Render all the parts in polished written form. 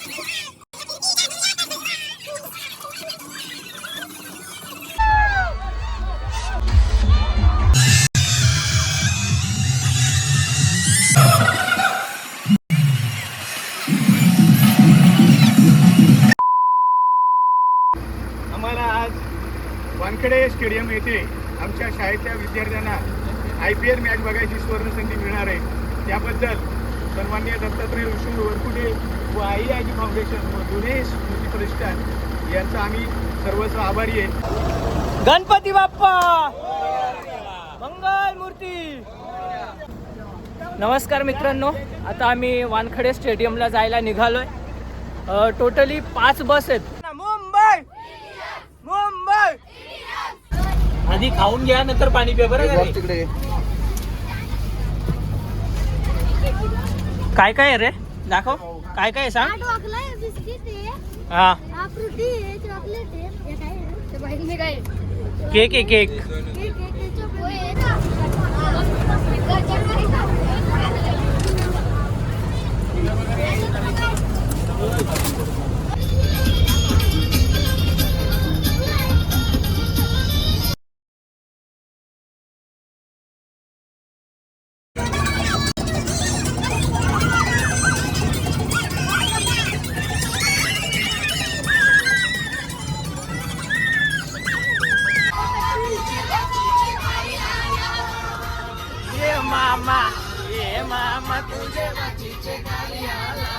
आम्हाला आज वानखेडे स्टेडियम येथे आमच्या शाळेच्या विद्यार्थ्यांना IPL मॅच बघायची सुवर्णसंधी मिळणार आहे. त्याबद्दल सन्माननीय दत्तात्रय विष्णू वरकुटे व आई फाउंडेशन व जुने स्मृती प्रतिष्ठान यांचा आम्ही सर्वस्व आभारी आहे. गणपती बाप्पा मंगल मूर्ती. नमस्कार मित्रांनो, आता आम्ही वानखेडे स्टेडियमला जायला निघालोय. टोटली 5 बस आहेत. मुंबई मुंबई. आधी खाऊन घ्या नंतर पाणी प्या बरं. तिकडे काय काय आहे रे, दाखव काय काय सांग. हा केक आहे केक. मामा ये मामा तुझे बचीचे गाली आला.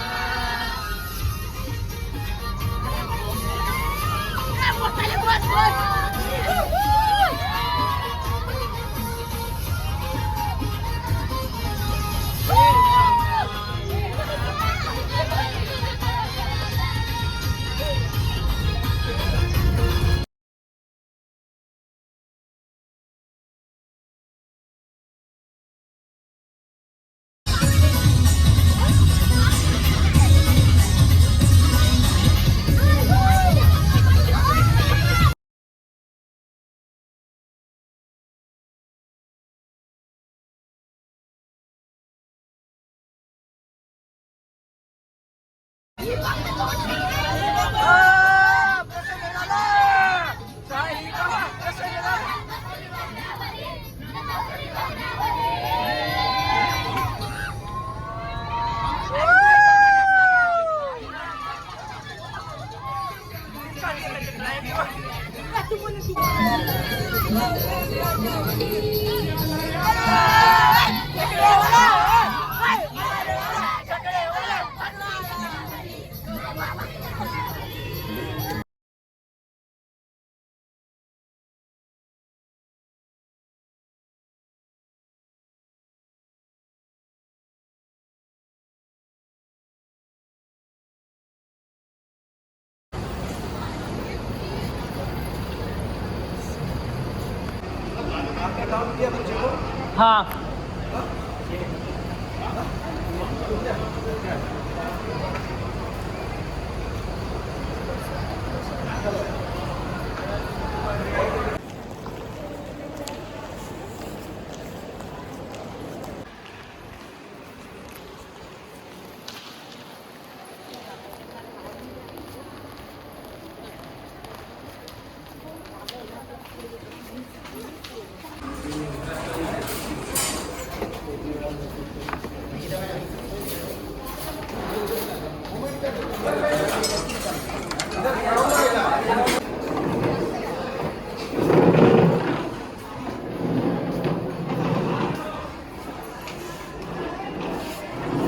हाँ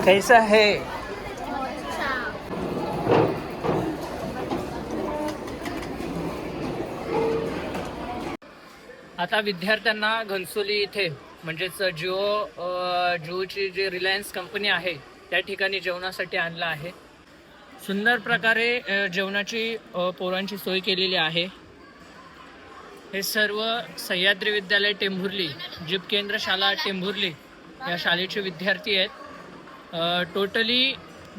कैसा है. आता विद्यार्थ्यांना घनसोली इथे म्हणजेच जिओची जी रिलायन्स कंपनी आहे त्या ठिकाणी जेवणासाठी आणलं आहे. सुंदर प्रकारे जेवणाची पोरांची सोय केलेली आहे. हे सर्व सह्याद्री विद्यालय टेंभुर्ली जीप केंद्र शाळा टेंभुर्ली या शाळेचे विद्यार्थी आहेत. टोटली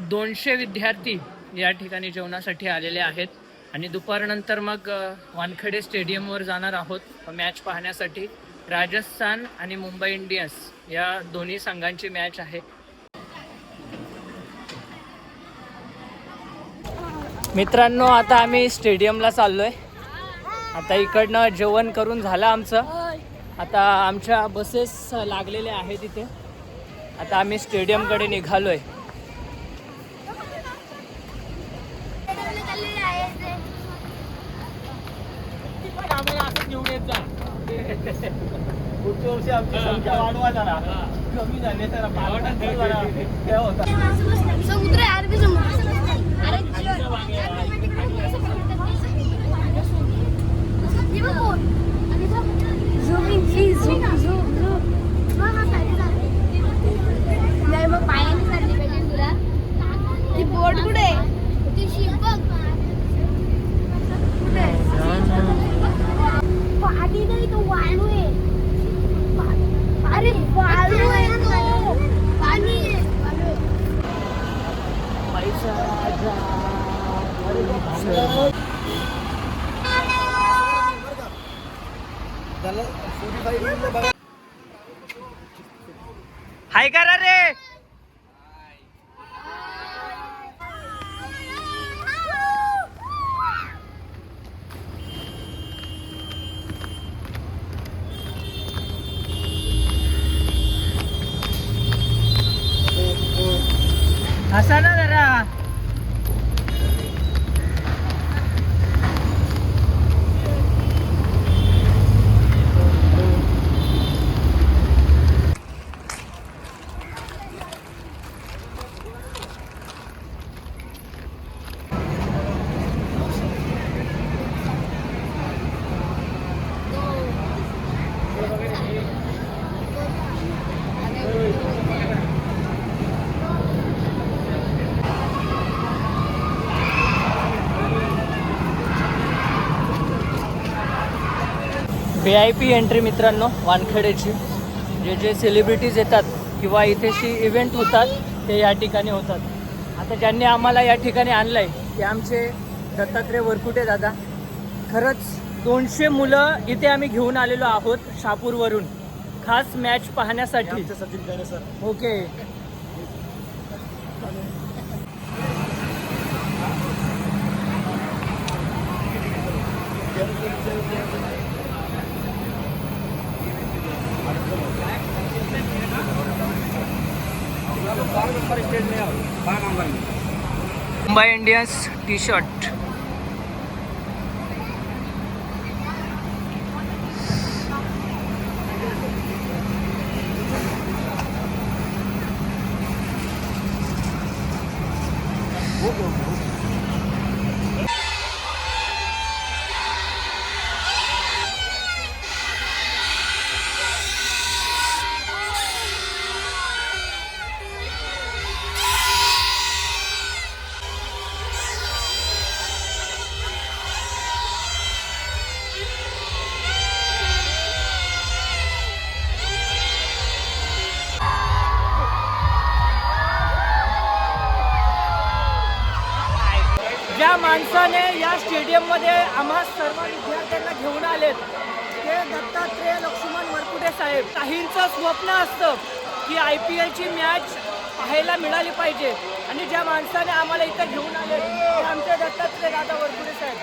200 विद्यार्थी या ठिकाणी जेवणासाठी आलेले आहेत आणि दुपारनंतर मग वानखेडे स्टेडियमवर जाणार आहोत मॅच पाहण्यासाठी. राजस्थान आणि मुंबई इंडियन्स या दोन्ही संघांची मॅच आहे. मित्रांनो, आता आम्ही स्टेडियमला चाललोय. आता इकडनं जेवण करून झालं आमचं. आता आमच्या बसेस लागलेल्या आहेत इथे. आता आम्ही स्टेडियमकडे निघालोय. पुढच्या वर्षी आमची संख्या वाढवा जरा. कमी झाले तर समुद्र आहे, अरबी समुद्र. नाही मग पायाने चालली पाहिजे तुला. ती बोट कुठे आहे? ती शिप बघ कुठे आहे? पाणी नाही, तो वाळू आहे. अरे वाळू आहे तो. पाणी आहे, वाळू आहे. हाय करा रे. हसा ना जरा. VIP एंट्री मित्रांनो वानखेडेची. जे सेलिब्रिटीज येतात किंवा इथेशी इव्हेंट होतात ते या ठिकाणी होतात. आता ज्यांनी आम्हाला या ठिकाणी आणलं आहे ते आमचे दत्तात्रय वरकुटे दादा. खरंच 200 मुलं इथे आम्ही घेऊन आलेलो आहोत शहापूरवरून खास मॅच पाहण्यासाठी. Okay. Mumbai Indians T shirt. ज्या माणसाने या स्टेडियममध्ये आम्हा सर्व विद्यार्थ्यांना घेऊन आलेत ते दत्तात्रय लक्ष्मण वरकुटे साहेब. काहींचं स्वप्न असतं की IPLची मॅच पाहायला मिळाली पाहिजे आणि ज्या माणसाने आम्हाला इथं घेऊन आले ते आमचे दत्तात्रय दादा वरकुटे साहेब.